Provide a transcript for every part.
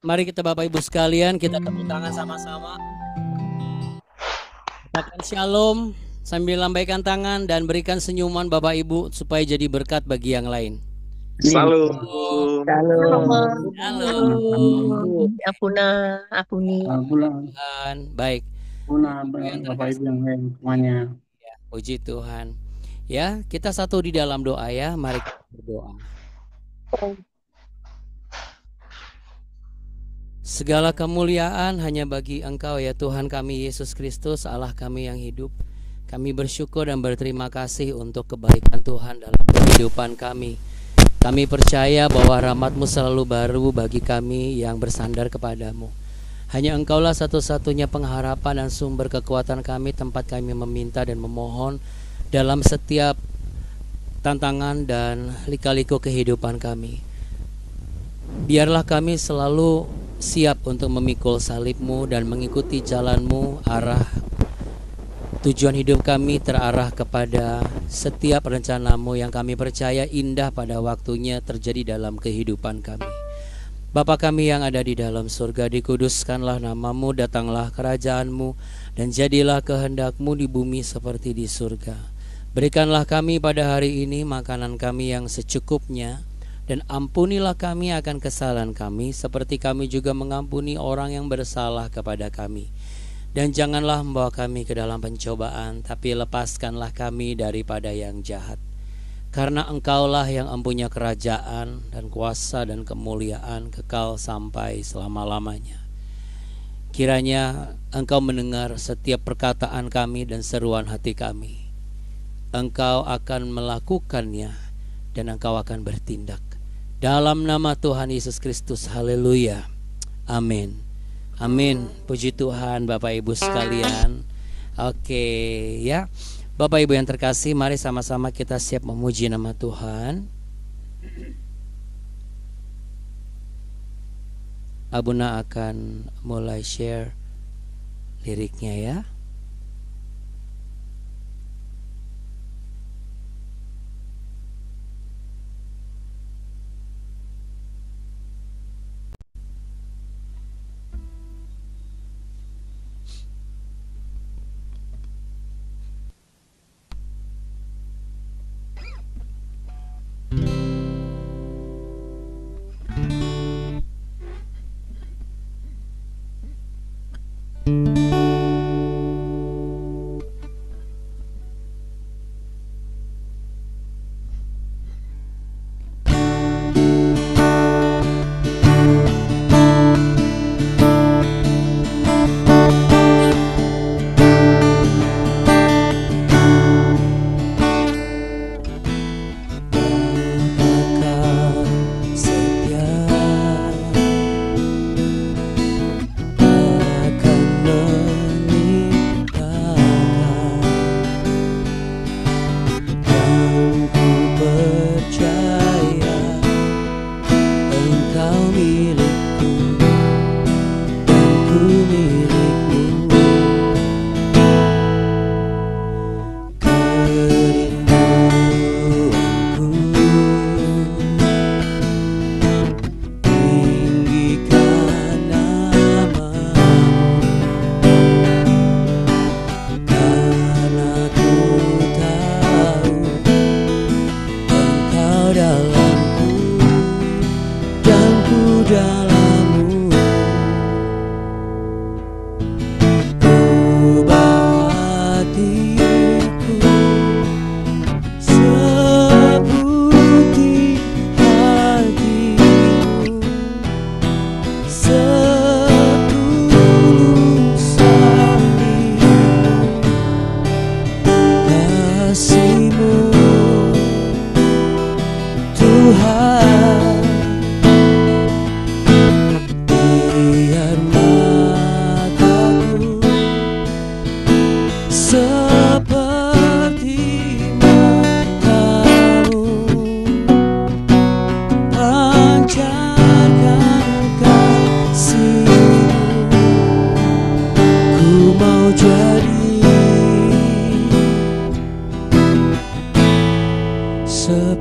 Mari kita Bapak Ibu sekalian, kita tepuk tangan sama-sama. Katakan shalom sambil lambaikan tangan dan berikan senyuman Bapak Ibu supaya jadi berkat bagi yang lain. Salam. Halo. Apuni. Baik. Bapak Ibu yang lain semuanya. Ya, puji Tuhan. Ya, kita satu di dalam doa ya. Mari kita berdoa. Segala kemuliaan hanya bagi Engkau ya Tuhan kami Yesus Kristus, Allah kami yang hidup. Kami bersyukur dan berterima kasih untuk kebaikan Tuhan dalam kehidupan kami. Kami percaya bahwa rahmat-Mu selalu baru bagi kami yang bersandar kepadamu. Hanya Engkaulah satu-satunya pengharapan dan sumber kekuatan kami, tempat kami meminta dan memohon dalam setiap tantangan dan lika-liku kehidupan kami. Biarlah kami selalu siap untuk memikul salib-Mu dan mengikuti jalan-Mu. Arah tujuan hidup kami terarah kepada setiap rencana-Mu yang kami percaya indah pada waktunya terjadi dalam kehidupan kami. Bapa kami yang ada di dalam surga, dikuduskanlah nama-Mu, datanglah kerajaan-Mu, dan jadilah kehendak-Mu di bumi seperti di surga. Berikanlah kami pada hari ini makanan kami yang secukupnya, dan ampunilah kami akan kesalahan kami, seperti kami juga mengampuni orang yang bersalah kepada kami. Dan janganlah membawa kami ke dalam pencobaan, tapi lepaskanlah kami daripada yang jahat. Karena Engkaulah yang empunya kerajaan dan kuasa dan kemuliaan kekal sampai selama-lamanya. Kiranya Engkau mendengar setiap perkataan kami dan seruan hati kami. Engkau akan melakukannya dan Engkau akan bertindak. Dalam nama Tuhan Yesus Kristus, haleluya, amin. Amin, puji Tuhan Bapak Ibu sekalian. Oke ya, Bapak Ibu yang terkasih, mari sama-sama kita siap memuji nama Tuhan. Abuna akan mulai share liriknya ya.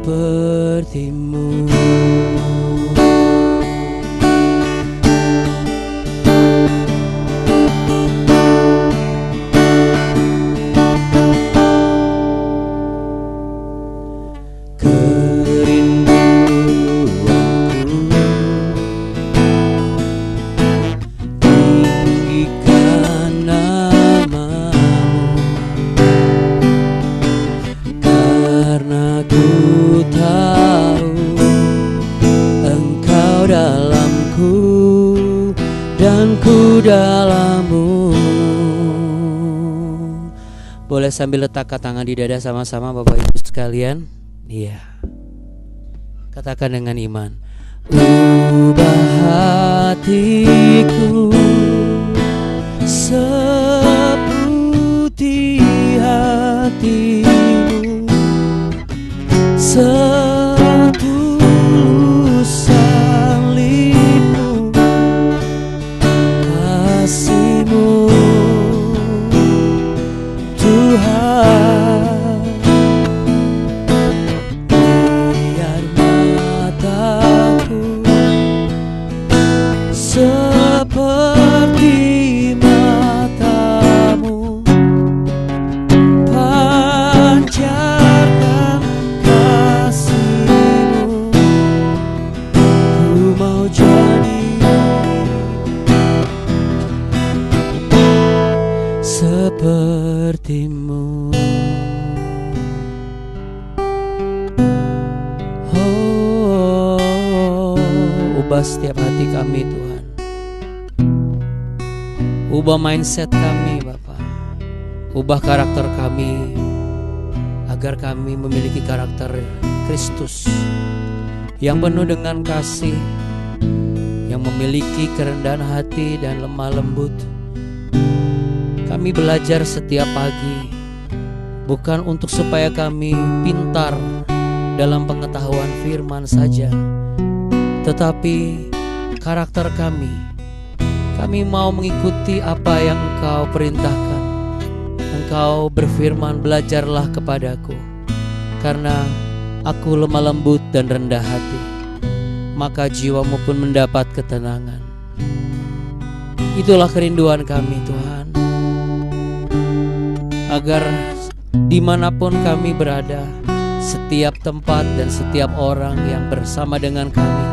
sepertimu. Aku tahu Engkau dalamku dan ku dalammu. Boleh sambil letakkan tangan di dada sama-sama Bapak Ibu sekalian. Iya. Katakan dengan iman. Ubah hatiku seputih hatimu, setulus salibmu, kasihmu Tuhan. Biar mataku seperti matamu, pancarkan kasihmu. Ku mau jadi sepertimu. Oh, ubah setiap hati kami Tuhan. Ubah mindset kami Bapa. Ubah karakter kami agar kami memiliki karakter Kristus yang penuh dengan kasih, yang memiliki kerendahan hati dan lemah lembut. Kami belajar setiap pagi, bukan untuk supaya kami pintar dalam pengetahuan firman saja, tetapi karakter kami mau mengikuti apa yang Engkau perintahkan. Engkau berfirman, belajarlah kepadaku, karena aku lemah lembut dan rendah hati, maka jiwamu pun mendapat ketenangan. Itulah kerinduan kami Tuhan, agar dimanapun kami berada, setiap tempat dan setiap orang yang bersama dengan kami,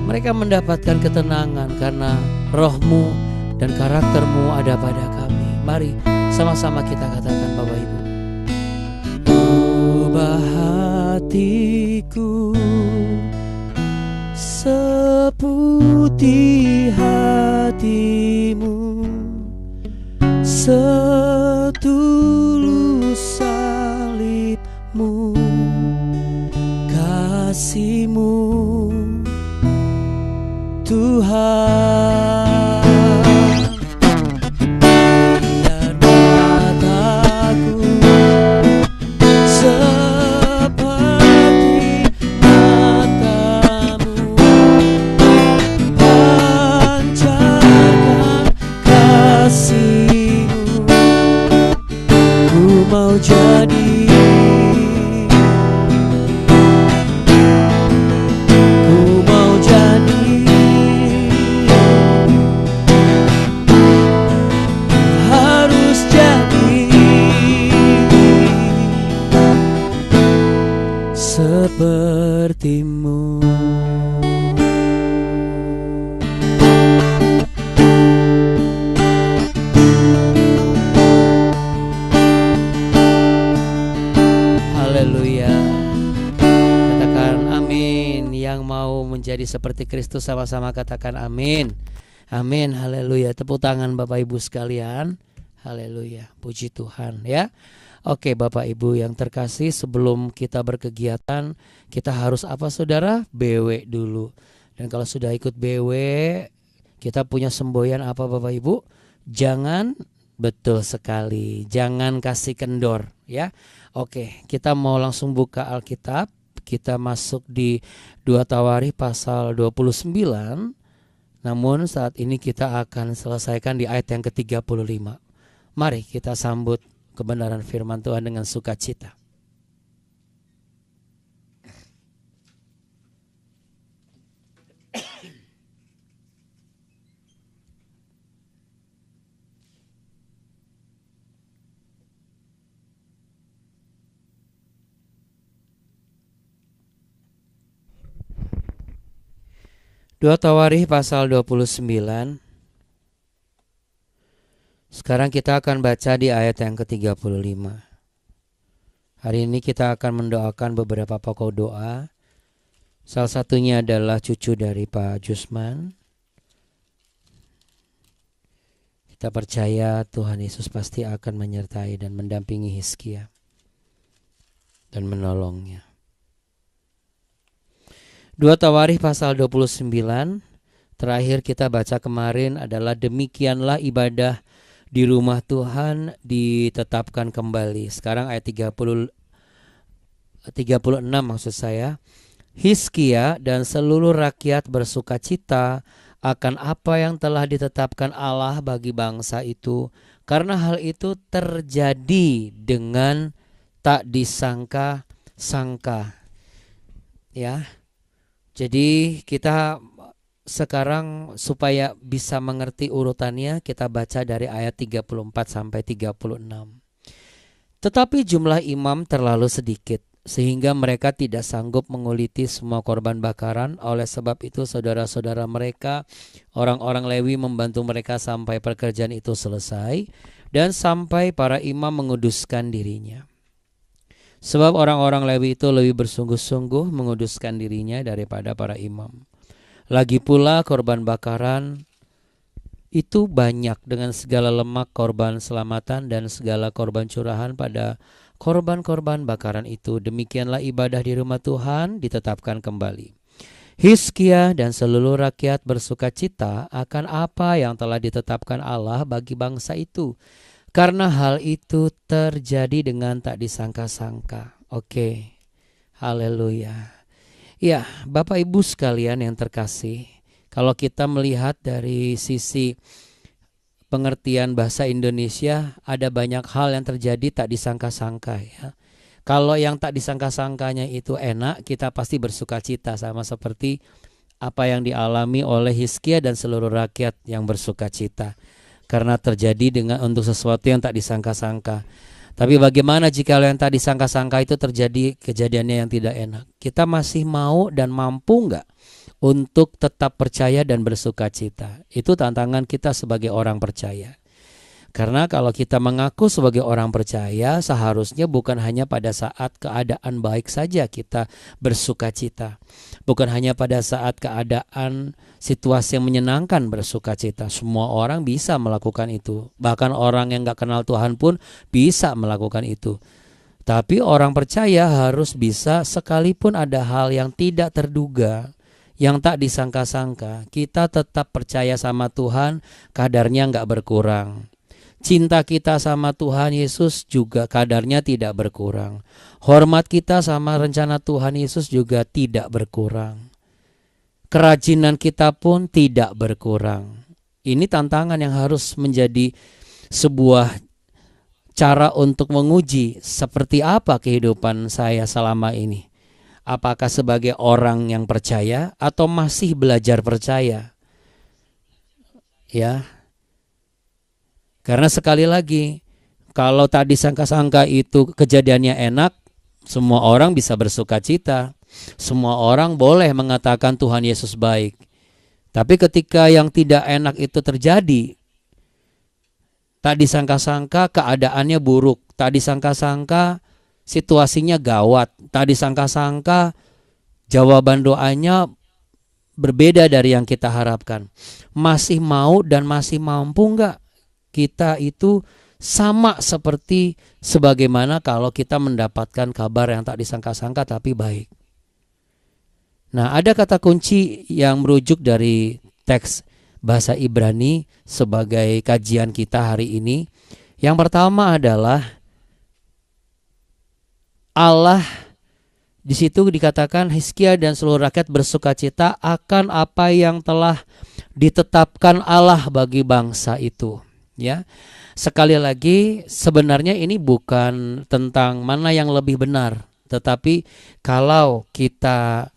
mereka mendapatkan ketenangan karena roh-Mu dan karakter-Mu ada pada kami. Mari sama-sama kita katakan Bapak Ibu. Ubah hatiku seputih hatimu, setulus salibmu, kasihmu Tuhan. Biar mataku seperti matamu, pancarkan kasihmu. Ku mau jadi, ku mau jadi sepertimu. Haleluya. Katakan amin. Yang mau menjadi seperti Kristus sama-sama katakan amin. Amin. Haleluya. Tepuk tangan Bapak Ibu sekalian. Haleluya. Puji Tuhan ya. Oke Bapak Ibu yang terkasih, sebelum kita berkegiatan kita harus apa saudara? BW dulu. Dan kalau sudah ikut BW, kita punya semboyan apa Bapak Ibu? Jangan, betul sekali, jangan kasih kendor ya. Oke, kita mau langsung buka Alkitab. Kita masuk di 2 Tawarikh pasal 29. Namun saat ini kita akan selesaikan di ayat yang ke-35. Mari kita sambut kebenaran firman Tuhan dengan sukacita. Dua Tawarikh pasal 29. Sekarang kita akan baca di ayat yang ke-35. Hari ini kita akan mendoakan beberapa pokok doa. Salah satunya adalah cucu dari Pak Jusman. Kita percaya Tuhan Yesus pasti akan menyertai dan mendampingi Hizkia dan menolongnya. 2 Tawarikh pasal 29, terakhir kita baca kemarin adalah demikianlah ibadah di rumah Tuhan ditetapkan kembali. Sekarang ayat 36 maksud saya. Hizkia dan seluruh rakyat bersukacita akan apa yang telah ditetapkan Allah bagi bangsa itu, karena hal itu terjadi dengan tak disangka-sangka. Ya. Jadi kita sekarang supaya bisa mengerti urutannya, kita baca dari ayat 34 sampai 36. Tetapi jumlah imam terlalu sedikit, sehingga mereka tidak sanggup menguliti semua korban bakaran. Oleh sebab itu saudara-saudara mereka, orang-orang Lewi, membantu mereka sampai pekerjaan itu selesai, dan sampai para imam menguduskan dirinya. Sebab orang-orang Lewi itu lebih bersungguh-sungguh menguduskan dirinya daripada para imam. Lagi pula korban bakaran itu banyak dengan segala lemak korban selamatan dan segala korban curahan pada korban-korban bakaran itu. Demikianlah ibadah di rumah Tuhan ditetapkan kembali. Hizkia dan seluruh rakyat bersukacita akan apa yang telah ditetapkan Allah bagi bangsa itu, karena hal itu terjadi dengan tak disangka-sangka. Oke, haleluya. Ya, Bapak Ibu sekalian yang terkasih, kalau kita melihat dari sisi pengertian bahasa Indonesia, ada banyak hal yang terjadi tak disangka-sangka ya. Kalau yang tak disangka-sangkanya itu enak, kita pasti bersukacita, sama seperti apa yang dialami oleh Hizkia dan seluruh rakyat yang bersukacita. Karena terjadi untuk sesuatu yang tak disangka-sangka. Tapi bagaimana jika yang tak disangka-sangka itu terjadi kejadiannya yang tidak enak? Kita masih mau dan mampu enggak untuk tetap percaya dan bersukacita? Itu tantangan kita sebagai orang percaya. Karena kalau kita mengaku sebagai orang percaya, seharusnya bukan hanya pada saat keadaan baik saja kita bersukacita. Bukan hanya pada saat keadaan situasi yang menyenangkan bersukacita. Semua orang bisa melakukan itu. Bahkan orang yang gak kenal Tuhan pun bisa melakukan itu. Tapi orang percaya harus bisa, sekalipun ada hal yang tidak terduga, yang tak disangka-sangka, kita tetap percaya sama Tuhan, kadarnya gak berkurang. Cinta kita sama Tuhan Yesus juga kadarnya tidak berkurang. Hormat kita sama rencana Tuhan Yesus juga tidak berkurang. Kerajinan kita pun tidak berkurang. Ini tantangan yang harus menjadi sebuah cara untuk menguji seperti apa kehidupan saya selama ini. Apakah sebagai orang yang percaya atau masih belajar percaya? Ya. Karena sekali lagi, kalau tak disangka-sangka itu kejadiannya enak, semua orang bisa bersukacita. Semua orang boleh mengatakan Tuhan Yesus baik. Tapi ketika yang tidak enak itu terjadi, tak disangka-sangka keadaannya buruk, tak disangka-sangka situasinya gawat, tak disangka-sangka jawaban doanya berbeda dari yang kita harapkan. Masih mau dan masih mampu enggak kita itu sama seperti sebagaimana kalau kita mendapatkan kabar yang tak disangka-sangka tapi baik. Nah, ada kata kunci yang merujuk dari teks bahasa Ibrani sebagai kajian kita hari ini. Yang pertama adalah Allah. Di situ dikatakan Hizkia dan seluruh rakyat bersukacita akan apa yang telah ditetapkan Allah bagi bangsa itu. Ya, sekali lagi sebenarnya ini bukan tentang mana yang lebih benar, tetapi kalau kita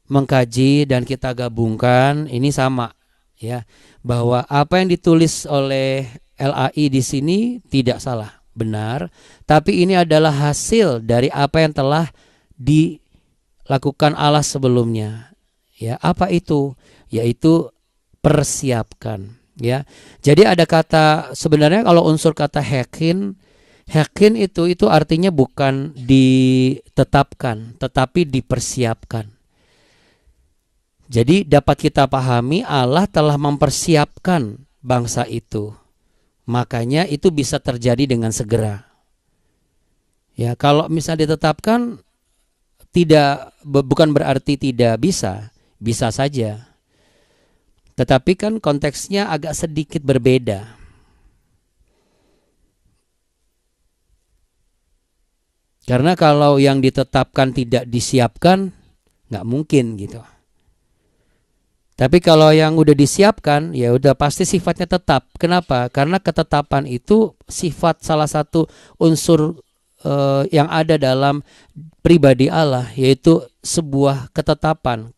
mengkaji dan kita gabungkan ini sama, ya, bahwa apa yang ditulis oleh LAI di sini tidak salah, benar, tapi ini adalah hasil dari apa yang telah dilakukan Allah sebelumnya. Ya, apa itu? Yaitu persiapkan. Ya, jadi ada kata sebenarnya kalau unsur kata hekin Yakin itu artinya bukan ditetapkan, tetapi dipersiapkan. Jadi dapat kita pahami Allah telah mempersiapkan bangsa itu. Makanya itu bisa terjadi dengan segera. Ya, kalau misalnya ditetapkan bukan berarti tidak bisa, bisa saja. Tetapi kan konteksnya agak sedikit berbeda. Karena kalau yang ditetapkan tidak disiapkan, nggak mungkin gitu. Tapi kalau yang udah disiapkan, ya udah pasti sifatnya tetap. Kenapa? Karena ketetapan itu sifat salah satu unsur yang ada dalam pribadi Allah, yaitu sebuah ketetapan,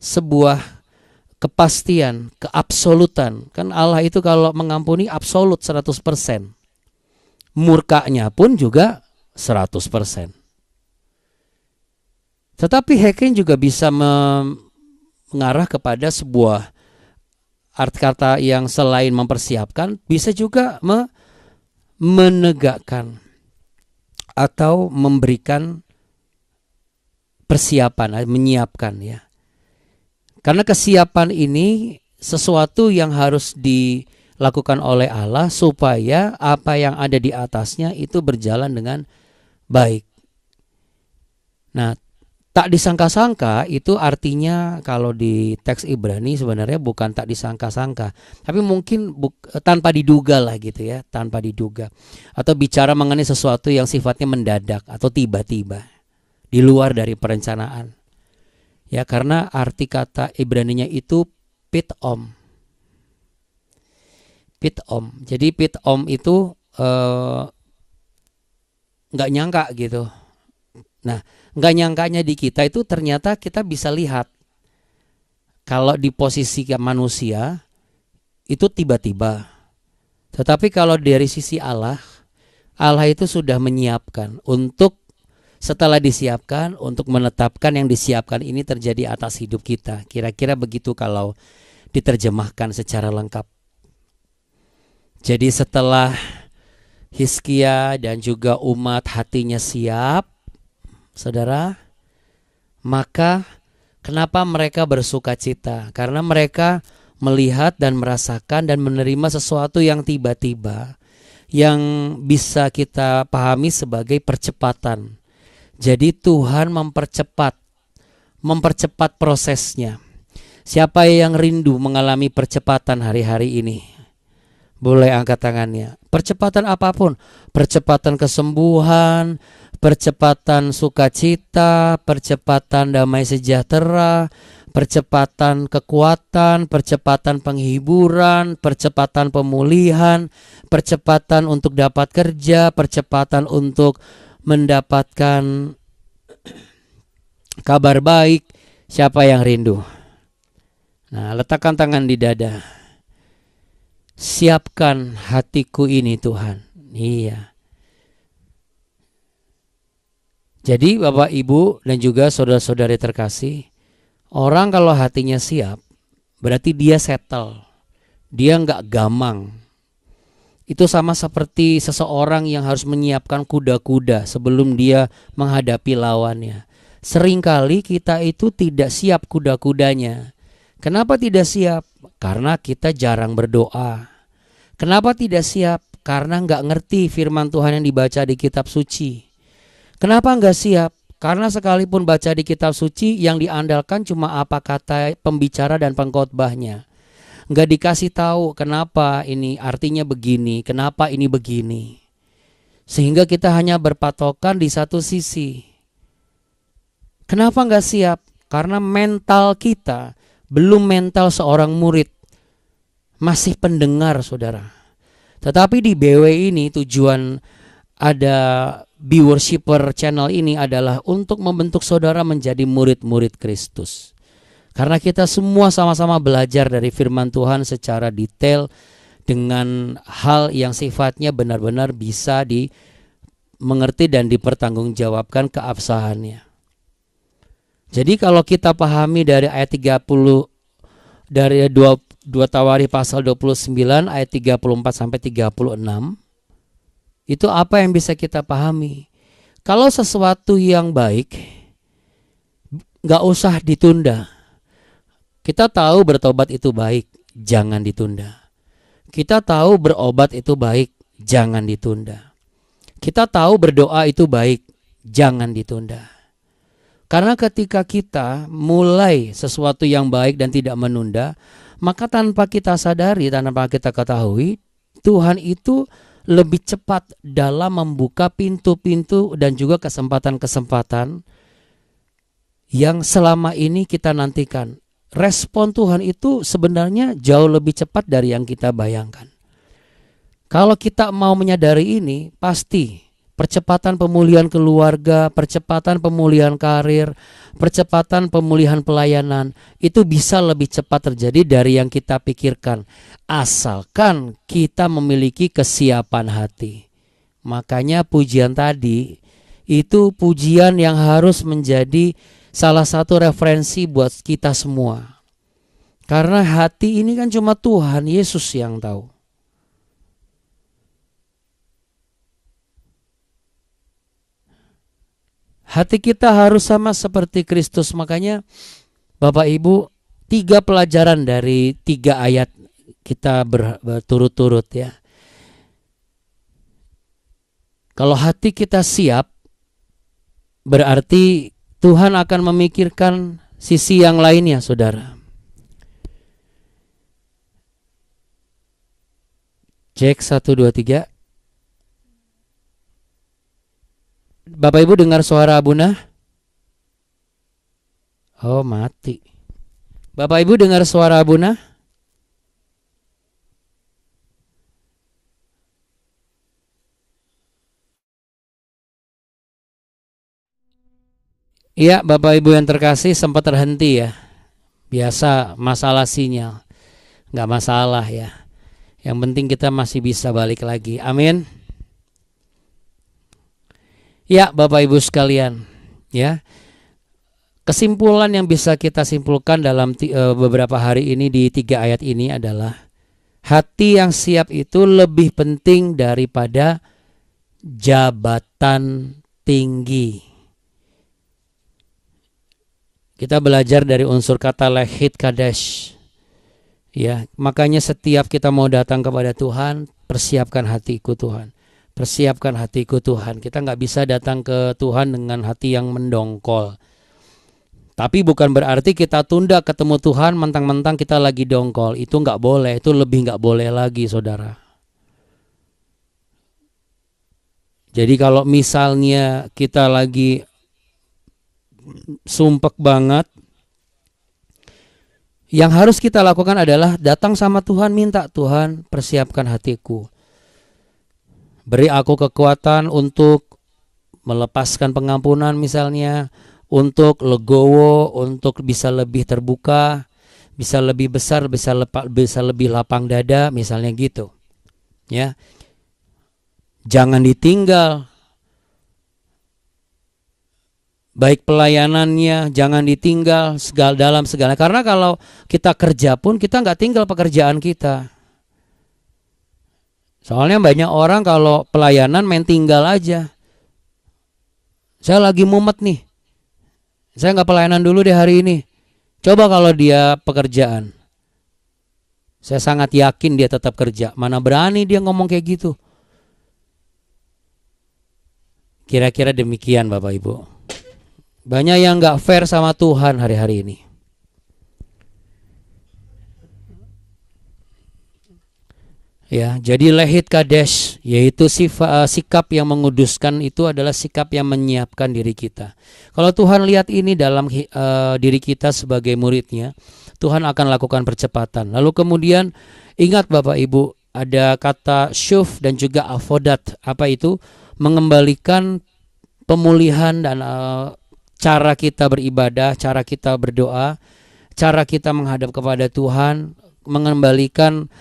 sebuah kepastian, keabsolutan. Kan Allah itu kalau mengampuni absolut 100%. Murkanya pun juga 100%. Tetapi Hakim juga bisa mengarah kepada sebuah arti kata yang selain mempersiapkan, bisa juga menegakkan atau memberikan persiapan, menyiapkan ya. Karena kesiapan ini sesuatu yang harus dilakukan oleh Allah supaya apa yang ada di atasnya itu berjalan dengan baik. Nah, tak disangka-sangka itu artinya kalau di teks Ibrani sebenarnya bukan tak disangka-sangka, tapi mungkin tanpa diduga lah gitu ya, tanpa diduga. Atau bicara mengenai sesuatu yang sifatnya mendadak atau tiba-tiba, di luar dari perencanaan. Ya, karena arti kata Ibraninya itu pitom. Pitom. Jadi pitom itu nggak nyangka gitu. Nah, nggak nyangkanya di kita itu ternyata kita bisa lihat kalau di posisi manusia itu tiba-tiba. Tetapi kalau dari sisi Allah, Allah itu sudah menyiapkan untuk setelah disiapkan untuk menetapkan yang disiapkan ini terjadi atas hidup kita. Kira-kira begitu kalau diterjemahkan secara lengkap. Jadi setelah Hizkia dan juga umat hatinya siap, saudara, maka kenapa mereka bersuka cita? Karena mereka melihat dan merasakan dan menerima sesuatu yang tiba-tiba, yang bisa kita pahami sebagai percepatan. Jadi Tuhan mempercepat prosesnya. Siapa yang rindu mengalami percepatan hari-hari ini? Boleh angkat tangannya. Percepatan apapun, percepatan kesembuhan, percepatan sukacita, percepatan damai sejahtera, percepatan kekuatan, percepatan penghiburan, percepatan pemulihan, percepatan untuk dapat kerja, percepatan untuk mendapatkan kabar baik. Siapa yang rindu? Nah, letakkan tangan di dada. Siapkan hatiku ini Tuhan. Iya. Jadi Bapak Ibu dan juga saudara-saudari terkasih, orang kalau hatinya siap berarti dia settle. Dia nggak gamang. Itu sama seperti seseorang yang harus menyiapkan kuda-kuda sebelum dia menghadapi lawannya. Seringkali kita itu tidak siap kuda-kudanya. Kenapa tidak siap? Karena kita jarang berdoa. Kenapa tidak siap? Karena nggak ngerti firman Tuhan yang dibaca di kitab suci. Kenapa nggak siap? Karena sekalipun baca di kitab suci yang diandalkan cuma apa kata pembicara dan pengkhotbahnya. Nggak dikasih tahu kenapa ini artinya begini, kenapa ini begini. Sehingga kita hanya berpatokan di satu sisi. Kenapa nggak siap? Karena mental kita belum mental seorang murid, masih pendengar saudara. Tetapi di BW ini tujuan ada Be Worshipper channel ini adalah untuk membentuk saudara menjadi murid-murid Kristus. Karena kita semua sama-sama belajar dari firman Tuhan secara detail dengan hal yang sifatnya benar-benar bisa dimengerti dan dipertanggungjawabkan keabsahannya. Jadi kalau kita pahami dari ayat 30 dari 2 Tawarikh pasal 29 ayat 34 sampai 36, Itu apa yang bisa kita pahami. Kalau sesuatu yang baik, gak usah ditunda. Kita tahu bertobat itu baik, jangan ditunda. Kita tahu berobat itu baik, jangan ditunda. Kita tahu berdoa itu baik, jangan ditunda. Karena ketika kita mulai sesuatu yang baik dan tidak menunda, maka tanpa kita sadari, tanpa kita ketahui, Tuhan itu lebih cepat dalam membuka pintu-pintu dan juga kesempatan-kesempatan yang selama ini kita nantikan. Respon Tuhan itu sebenarnya jauh lebih cepat dari yang kita bayangkan. Kalau kita mau menyadari ini, pasti percepatan pemulihan keluarga, percepatan pemulihan karir, percepatan pemulihan pelayanan itu bisa lebih cepat terjadi dari yang kita pikirkan, asalkan kita memiliki kesiapan hati. Makanya pujian tadi itu pujian yang harus menjadi salah satu referensi buat kita semua. Karena hati ini kan cuma Tuhan Yesus yang tahu. Hati kita harus sama seperti Kristus. Makanya Bapak Ibu, 3 pelajaran dari 3 ayat kita berturut-turut ya. Kalau hati kita siap, berarti Tuhan akan memikirkan sisi yang lainnya, saudara. Cek 1, 2, 3. Bapak Ibu dengar suara Abuna? Oh, mati. Bapak Ibu dengar suara Abuna? Iya, Bapak Ibu yang terkasih, sempat terhenti ya. Biasa masalah sinyal. Nggak masalah ya. Yang penting kita masih bisa balik lagi. Amin. Ya, Bapak Ibu sekalian, ya. Kesimpulan yang bisa kita simpulkan dalam beberapa hari ini di 3 ayat ini adalah hati yang siap itu lebih penting daripada jabatan tinggi. Kita belajar dari unsur kata lehit kadesh. Ya, makanya setiap kita mau datang kepada Tuhan, persiapkan hatiku Tuhan. Persiapkan hatiku Tuhan. Kita nggak bisa datang ke Tuhan dengan hati yang mendongkol. Tapi bukan berarti kita tunda ketemu Tuhan mentang-mentang kita lagi dongkol. Itu nggak boleh. Itu lebih nggak boleh lagi, saudara. Jadi kalau misalnya kita lagi sumpek banget, yang harus kita lakukan adalah datang sama Tuhan, minta Tuhan persiapkan hatiku. Beri aku kekuatan untuk melepaskan pengampunan misalnya, untuk legowo, untuk bisa lebih terbuka, bisa lebih besar, bisa lebih lapang dada misalnya gitu. Ya. Jangan ditinggal. Baik pelayanannya, jangan ditinggal dalam segala. Karena kalau kita kerja pun kita nggak tinggal pekerjaan kita. Soalnya banyak orang kalau pelayanan main tinggal aja. Saya lagi mumet nih. Saya nggak pelayanan dulu deh hari ini. Coba kalau dia pekerjaan. Saya sangat yakin dia tetap kerja. Mana berani dia ngomong kayak gitu. Kira-kira demikian Bapak Ibu. Banyak yang nggak fair sama Tuhan hari-hari ini. Ya, jadi lehit kadesh, yaitu sikap yang menguduskan, itu adalah sikap yang menyiapkan diri kita. Kalau Tuhan lihat ini dalam diri kita sebagai muridnya, Tuhan akan lakukan percepatan. Lalu kemudian ingat Bapak Ibu, ada kata syuf dan juga avodat. Apa itu? Mengembalikan pemulihan dan cara kita beribadah, cara kita berdoa, cara kita menghadap kepada Tuhan, mengembalikan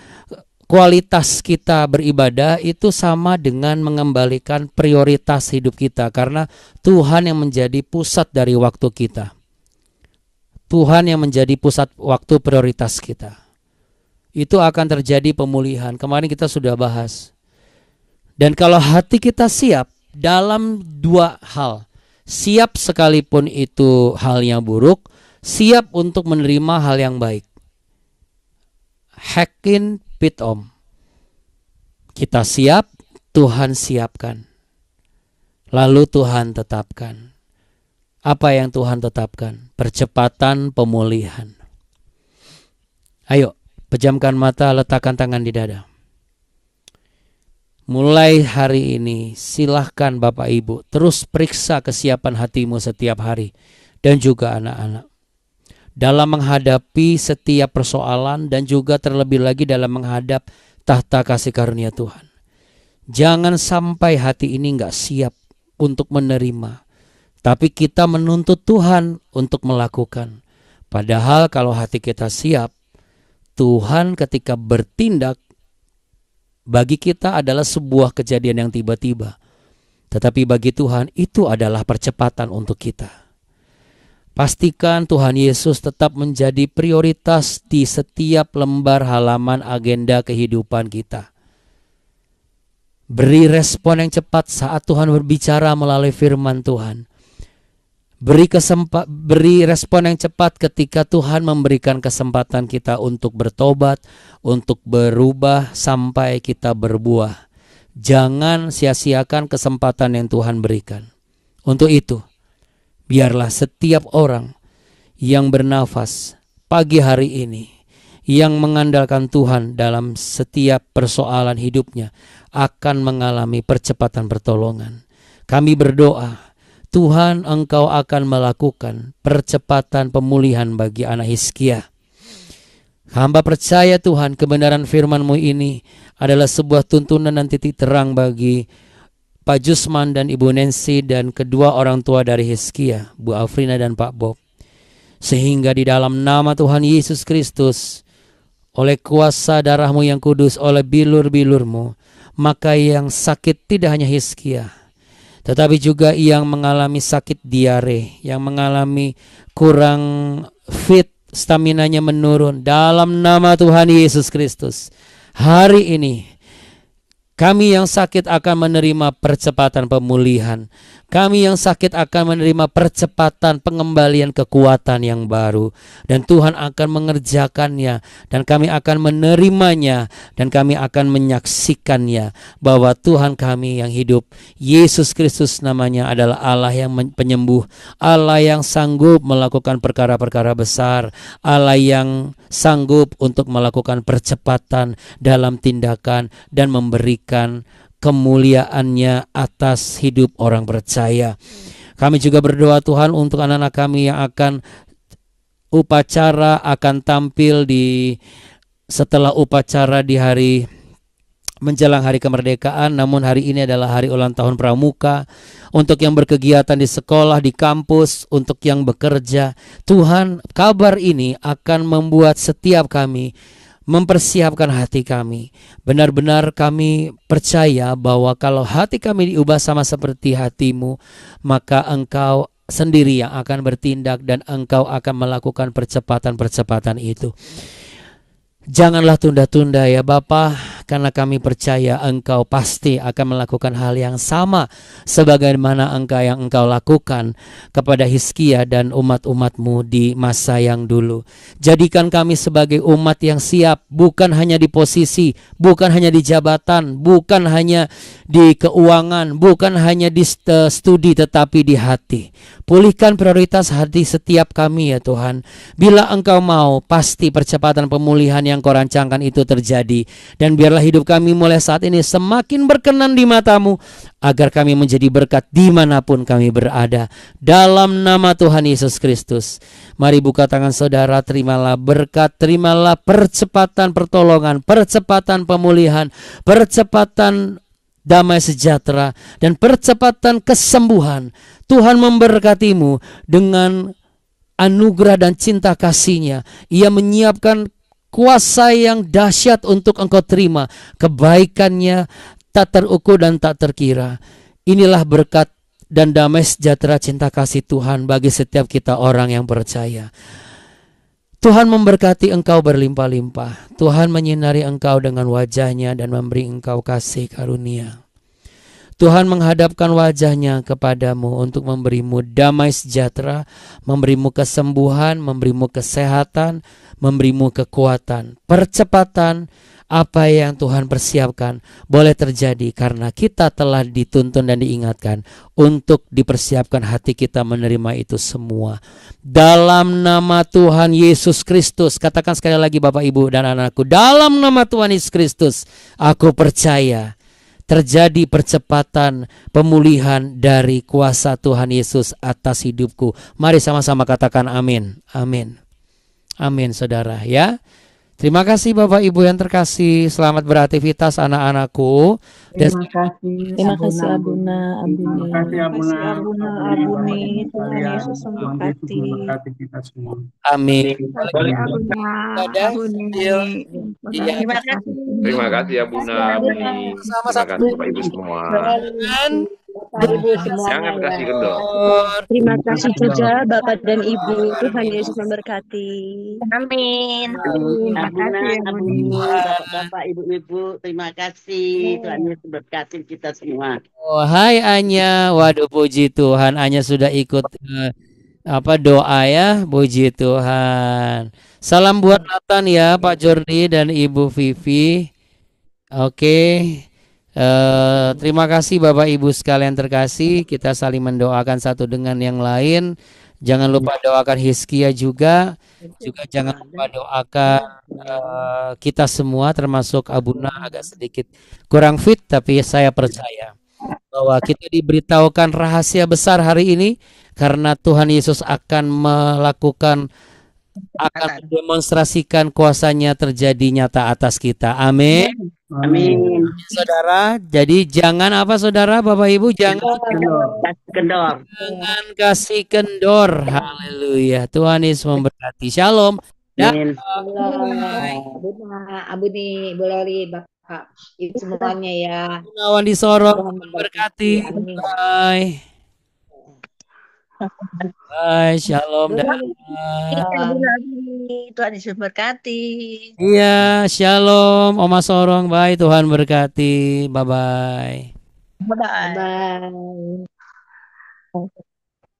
kualitas kita beribadah itu sama dengan mengembalikan prioritas hidup kita. Karena Tuhan yang menjadi pusat dari waktu kita. Tuhan yang menjadi pusat waktu prioritas kita. Itu akan terjadi pemulihan. Kemarin kita sudah bahas. Dan kalau hati kita siap dalam dua hal, siap sekalipun itu hal yang buruk, siap untuk menerima hal yang baik. Hekin pitom. Kita siap, Tuhan siapkan. Lalu Tuhan tetapkan. Apa yang Tuhan tetapkan? Percepatan pemulihan. Ayo, pejamkan mata, letakkan tangan di dada. Mulai hari ini, silahkan Bapak Ibu terus periksa kesiapan hatimu setiap hari dan juga anak-anak. Dalam menghadapi setiap persoalan dan juga terlebih lagi dalam menghadap tahta kasih karunia Tuhan. Jangan sampai hati ini gak siap untuk menerima, tapi kita menuntut Tuhan untuk melakukan. Padahal kalau hati kita siap, Tuhan ketika bertindak bagi kita adalah sebuah kejadian yang tiba-tiba. Tetapi bagi Tuhan itu adalah percepatan untuk kita. Pastikan Tuhan Yesus tetap menjadi prioritas di setiap lembar halaman agenda kehidupan kita. Beri respon yang cepat saat Tuhan berbicara melalui firman Tuhan. Beri respon yang cepat ketika Tuhan memberikan kesempatan kita untuk bertobat, untuk berubah sampai kita berbuah. Jangan sia-siakan kesempatan yang Tuhan berikan. Untuk itu, biarlah setiap orang yang bernafas pagi hari ini, yang mengandalkan Tuhan dalam setiap persoalan hidupnya, akan mengalami percepatan pertolongan. Kami berdoa, Tuhan, Engkau akan melakukan percepatan pemulihan bagi anak Hizkia. Hamba percaya Tuhan, kebenaran firman-Mu ini adalah sebuah tuntunan dan titik terang bagi Pak Jusman dan Ibu Nancy dan kedua orang tua dari Hizkia, Bu Afrina dan Pak Bob. Sehingga di dalam nama Tuhan Yesus Kristus, oleh kuasa darah-Mu yang kudus, oleh bilur-bilur-Mu, maka yang sakit tidak hanya Hizkia, tetapi juga yang mengalami sakit diare, yang mengalami kurang fit, staminanya menurun, dalam nama Tuhan Yesus Kristus, hari ini kami yang sakit akan menerima percepatan pemulihan. Kami yang sakit akan menerima percepatan pengembalian kekuatan yang baru. Dan Tuhan akan mengerjakannya. Dan kami akan menerimanya. Dan kami akan menyaksikannya. Bahwa Tuhan kami yang hidup, Yesus Kristus namanya, adalah Allah yang penyembuh. Allah yang sanggup melakukan perkara-perkara besar. Allah yang sanggup untuk melakukan percepatan dalam tindakan dan memberikan kemuliaannya atas hidup orang percaya. Kami juga berdoa Tuhan untuk anak-anak kami yang akan upacara, akan tampil setelah upacara di hari menjelang hari kemerdekaan, namun hari ini adalah hari ulang tahun pramuka. Untuk yang berkegiatan di sekolah, di kampus, untuk yang bekerja, Tuhan, kabar ini akan membuat setiap kami mempersiapkan hati kami. Benar-benar kami percaya bahwa kalau hati kami diubah sama seperti hati-Mu, maka Engkau sendiri yang akan bertindak dan Engkau akan melakukan percepatan-percepatan itu. Janganlah tunda-tunda ya Bapa, karena kami percaya Engkau pasti akan melakukan hal yang sama sebagaimana yang Engkau lakukan kepada Hizkia dan umat-umat-Mu di masa yang dulu. Jadikan kami sebagai umat yang siap, bukan hanya di posisi, bukan hanya di jabatan, bukan hanya di keuangan, bukan hanya di studi, tetapi di hati. Pulihkan prioritas hati setiap kami ya Tuhan. Bila Engkau mau, pasti percepatan pemulihan yang Kau rancangkan itu terjadi. Dan biarlah hidup kami mulai saat ini semakin berkenan di mata-Mu, agar kami menjadi berkat dimanapun kami berada. Dalam nama Tuhan Yesus Kristus, mari buka tangan saudara, terimalah berkat, terimalah percepatan pertolongan, percepatan pemulihan, percepatan damai sejahtera, dan percepatan kesembuhan. Tuhan memberkatimu dengan anugerah dan cinta kasih-Nya. Ia menyiapkan kuasa yang dahsyat untuk engkau terima. Kebaikannya tak terukur dan tak terkira. Inilah berkat dan damai sejahtera cinta kasih Tuhan bagi setiap kita orang yang percaya. Tuhan memberkati engkau berlimpah-limpah. Tuhan menyinari engkau dengan wajah-Nya dan memberi engkau kasih karunia. Tuhan menghadapkan wajahnya kepadamu untuk memberimu damai sejahtera, memberimu kesembuhan, memberimu kesehatan, memberimu kekuatan, percepatan. Apa yang Tuhan persiapkan boleh terjadi karena kita telah dituntun dan diingatkan untuk dipersiapkan hati kita menerima itu semua. Dalam nama Tuhan Yesus Kristus, katakan sekali lagi Bapak Ibu dan anak-anakku, dalam nama Tuhan Yesus Kristus, aku percaya terjadi percepatan pemulihan dari kuasa Tuhan Yesus atas hidupku. Mari sama-sama katakan amin. Amin. Amin saudara ya. Terima kasih Bapak Ibu yang terkasih. Selamat beraktivitas anak-anakku. Terima kasih Abuna, Terima kasih Abuna. Abuni. Tuhan Yesus memberkati. Kita semua. Amin. Abuna, Abuni. Terima kasih ya Buna. Terima kasih Bapak Ibu semua. Jangan kasih kendor. Terima kasih juga Bapak dan Ibu. Tuhan Yesus memberkati. Amin. Bapak, Ibu-ibu, terima kasih. Tuhan Yesus berkati kita semua. Oh, hai Anya. Waduh, puji Tuhan. Anya sudah ikut doa ya. Puji Tuhan. Salam buat Nathan ya, Pak Jordi dan Ibu Vivi. Oke. Terima kasih Bapak Ibu sekalian terkasih. Kita saling mendoakan satu dengan yang lain. Jangan lupa doakan Hizkia juga jangan lupa doakan kita semua, termasuk Abuna agak sedikit kurang fit, tapi saya percaya bahwa kita diberitahukan rahasia besar hari ini karena Tuhan Yesus akan mendemonstrasikan kuasanya terjadi nyata atas kita. Amin. Amin. Saudara, jadi jangan apa saudara, Bapak Ibu, jangan kendor. Jangan kasih kendor. Haleluya. Tuhan Yesus memberkati. Shalom. Amin. Abuni, Bolori, Bapak, Ibu semuanya ya. Gunawan di Sorong memberkati. Bye. Bye. Shalom. Tuhan Yesus berkati. Iya, shalom Oma Sorong. Bye, Tuhan berkati. Bye-bye. Bye-bye. Bye.